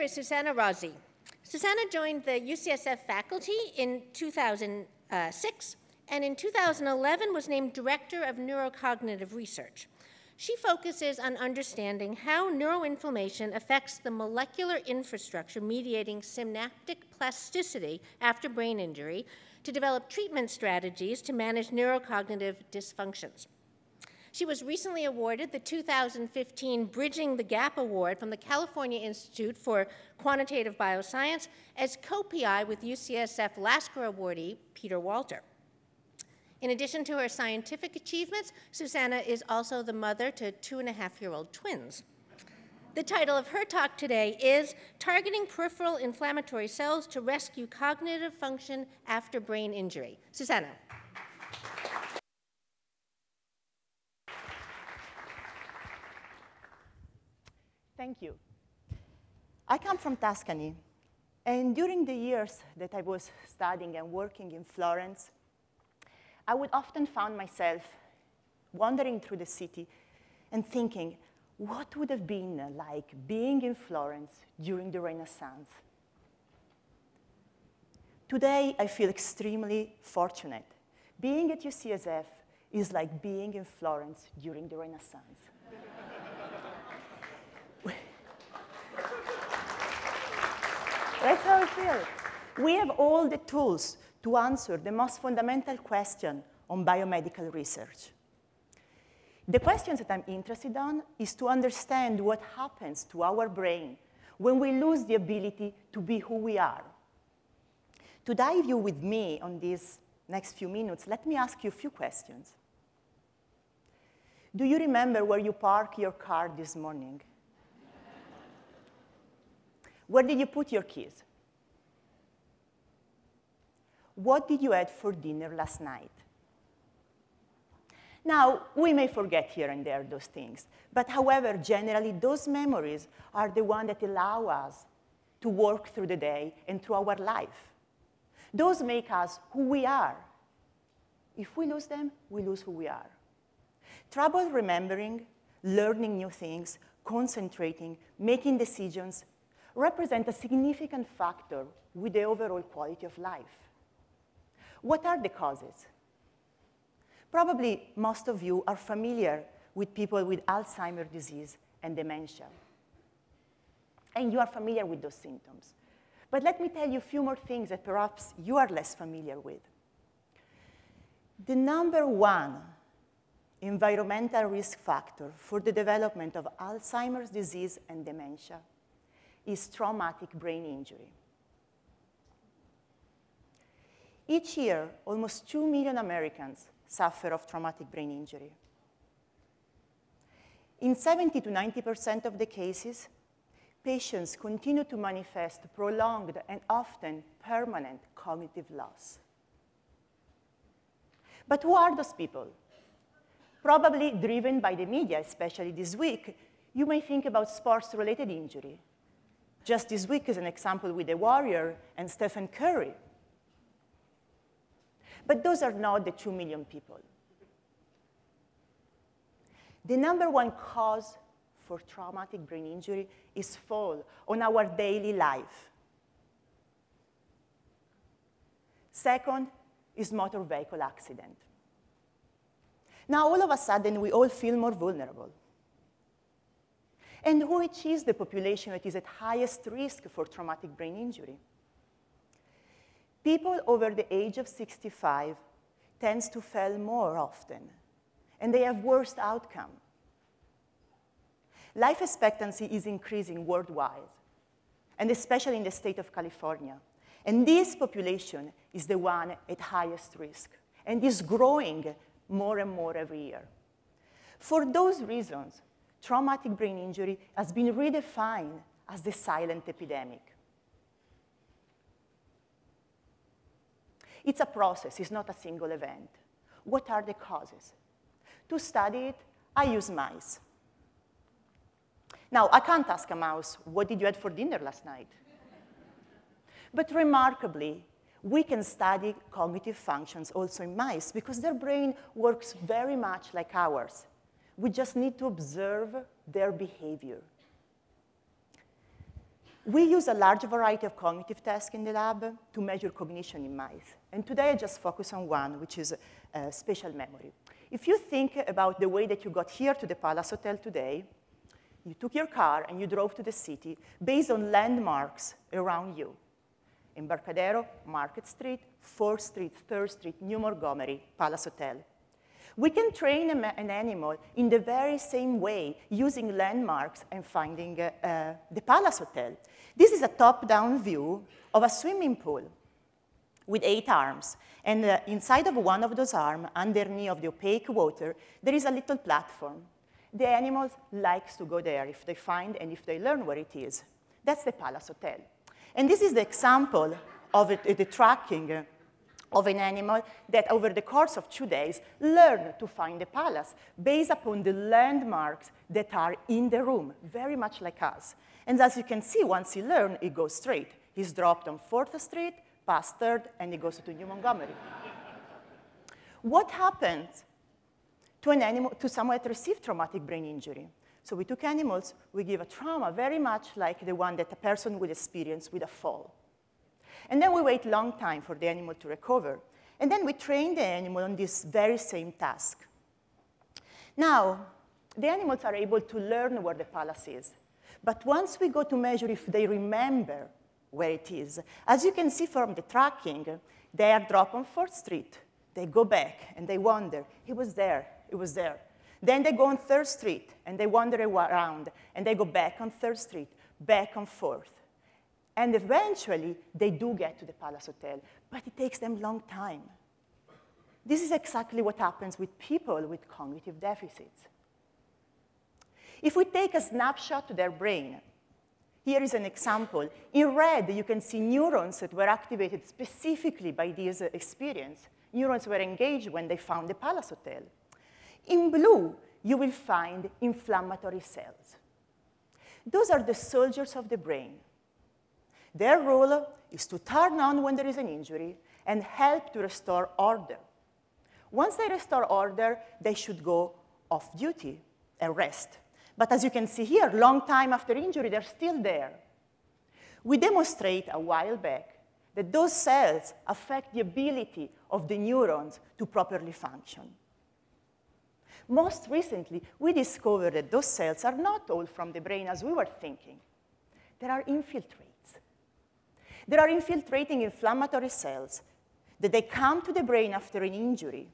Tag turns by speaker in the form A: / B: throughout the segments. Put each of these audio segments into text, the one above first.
A: is Susanna Rosi. Susanna joined the UCSF faculty in 2006, and in 2011 was named Director of Neurocognitive Research. She focuses on understanding how neuroinflammation affects the molecular infrastructure mediating synaptic plasticity after brain injury to develop treatment strategies to manage neurocognitive dysfunctions. She was recently awarded the 2015 Bridging the Gap Award from the California Institute for Quantitative Bioscience as co-PI with UCSF Lasker awardee Peter Walter. In addition to her scientific achievements, Susanna is also the mother to 2.5-year-old twins. The title of her talk today is Targeting Peripheral Inflammatory Cells to Rescue Cognitive Function After Brain Injury. Susanna.
B: Thank you. I come from Tuscany, and during the years that I was studying and working in Florence, I would often find myself wandering through the city and thinking, what would have been like being in Florence during the Renaissance? Today, I feel extremely fortunate. Being at UCSF is like being in Florence during the Renaissance. That's how I feel. We have all the tools to answer the most fundamental question on biomedical research. The questions that I'm interested in is to understand what happens to our brain when we lose the ability to be who we are. To dive you with me on these next few minutes, let me ask you a few questions. Do you remember where you parked your car this morning? Where did you put your keys? What did you have for dinner last night? Now, we may forget here and there those things, but however, generally, those memories are the ones that allow us to work through the day and through our life. Those make us who we are. If we lose them, we lose who we are. Trouble remembering, learning new things, concentrating, making decisions, represent a significant factor with the overall quality of life. What are the causes? Probably most of you are familiar with people with Alzheimer's disease and dementia. And you are familiar with those symptoms. But let me tell you a few more things that perhaps you are less familiar with. The #1 environmental risk factor for the development of Alzheimer's disease and dementia is traumatic brain injury. Each year, almost 2 million Americans suffer of traumatic brain injury. In 70 to 90% of the cases, patients continue to manifest prolonged and often permanent cognitive loss. But who are those people? Probably driven by the media, especially this week, you may think about sports-related injury. Just this week is an example with the Warrior and Stephen Curry. But those are not the 2 million people. The #1 cause for traumatic brain injury is fall on our daily life. Second is motor vehicle accident. Now, all of a sudden, we all feel more vulnerable. And which is the population that is at highest risk for traumatic brain injury? People over the age of 65 tend to fail more often, and they have worse outcome. Life expectancy is increasing worldwide, and especially in the state of California. And this population is the one at highest risk, and is growing more and more every year. For those reasons, traumatic brain injury has been redefined as the silent epidemic. It's a process, it's not a single event. What are the causes? To study it, I use mice. Now, I can't ask a mouse, what did you have for dinner last night? But remarkably, we can study cognitive functions also in mice because their brain works very much like ours. We just need to observe their behavior. We use a large variety of cognitive tasks in the lab to measure cognition in mice. And today I just focus on one, which is spatial memory. If you think about the way that you got here to the Palace Hotel today, you took your car and you drove to the city based on landmarks around you. Embarcadero, Market Street, 4th Street, 3rd Street, New Montgomery, Palace Hotel. We can train an animal in the very same way using landmarks and finding the Palace Hotel. This is a top-down view of a swimming pool with 8 arms. And inside of one of those arms, underneath of the opaque water, there is a little platform. The animals like to go there if they find and if they learn where it is. That's the Palace Hotel. And this is the example of the tracking of an animal that over the course of 2 days learned to find the palace based upon the landmarks that are in the room, very much like us. And as you can see, once he learns, he goes straight. He's dropped on 4th Street, past 3rd, and he goes to New Montgomery. What happens to an animal, to someone that received traumatic brain injury? So we took animals, we give a trauma very much like the one that a person would experience with a fall. And then we wait a long time for the animal to recover. And then we train the animal on this very same task. Now, the animals are able to learn where the palace is. But once we go to measure if they remember where it is, as you can see from the tracking, they are dropped on 4th Street. They go back, and they wonder, it was there, it was there. Then they go on 3rd Street, and they wander around, and they go back on 3rd Street, back on 4th. And eventually, they do get to the Palace Hotel, but it takes them a long time. This is exactly what happens with people with cognitive deficits. If we take a snapshot to their brain, here is an example. In red, you can see neurons that were activated specifically by this experience. Neurons were engaged when they found the Palace Hotel. In blue, you will find inflammatory cells. Those are the soldiers of the brain. Their role is to turn on when there is an injury and help to restore order. Once they restore order, they should go off duty and rest. But as you can see here, long time after injury, they're still there. We demonstrate a while back that those cells affect the ability of the neurons to properly function. Most recently, we discovered that those cells are not all from the brain as we were thinking. There are infiltrates. There are infiltrating inflammatory cells that they come to the brain after an injury.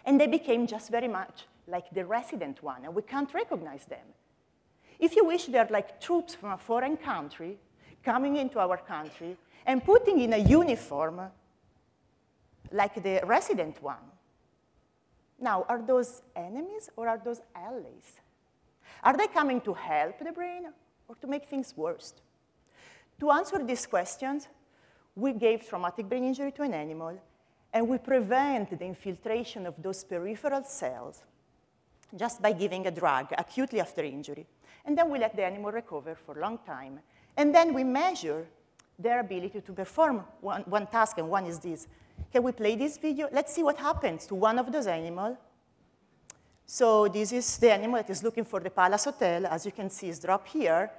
B: And they became just very much like the resident one, and we can't recognize them. If you wish, they're like troops from a foreign country coming into our country and putting in a uniform like the resident one. Now, are those enemies or are those allies? Are they coming to help the brain or to make things worse? To answer these questions, we gave traumatic brain injury to an animal, and we prevent the infiltration of those peripheral cells just by giving a drug acutely after injury. And then we let the animal recover for a long time. And then we measure their ability to perform one task, and one is this. Can we play this video? Let's see what happens to one of those animals. So this is the animal that is looking for the Palace Hotel. As you can see, it's dropped here.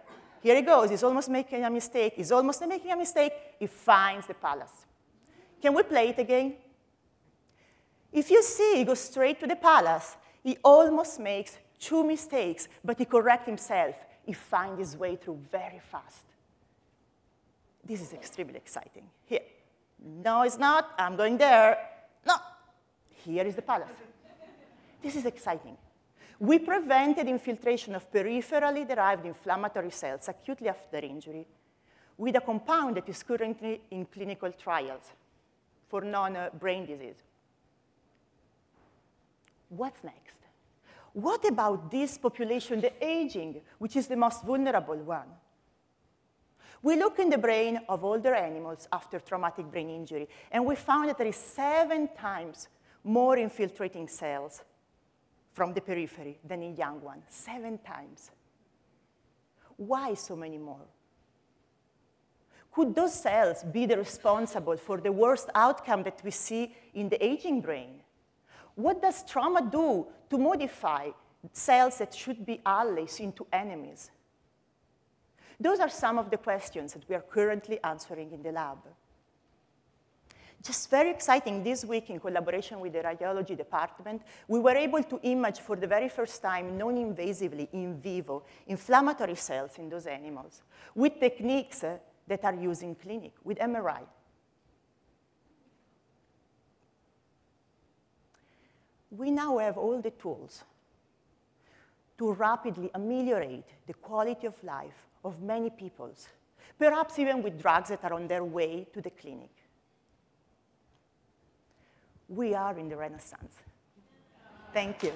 B: Here he goes. He's almost making a mistake. He's almost making a mistake. He finds the palace. Can we play it again? If you see, he goes straight to the palace. He almost makes 2 mistakes, but he corrects himself. He finds his way through very fast. This is extremely exciting. Here. No, it's not. I'm going there. No. Here is the palace. This is exciting. We prevented infiltration of peripherally derived inflammatory cells acutely after injury with a compound that is currently in clinical trials for non-brain disease. What's next? What about this population, the aging, which is the most vulnerable one? We look in the brain of older animals after traumatic brain injury, and we found that there is 7 times more infiltrating cells from the periphery than in young ones, 7 times. Why so many more? Could those cells be the responsible for the worst outcome that we see in the aging brain? What does trauma do to modify cells that should be allies into enemies? Those are some of the questions that we are currently answering in the lab. Just very exciting, this week in collaboration with the radiology department, we were able to image for the very first time, non-invasively, in vivo, inflammatory cells in those animals with techniques that are used in clinic, with MRI. We now have all the tools to rapidly ameliorate the quality of life of many people, perhaps even with drugs that are on their way to the clinic. We are in the Renaissance. Thank you.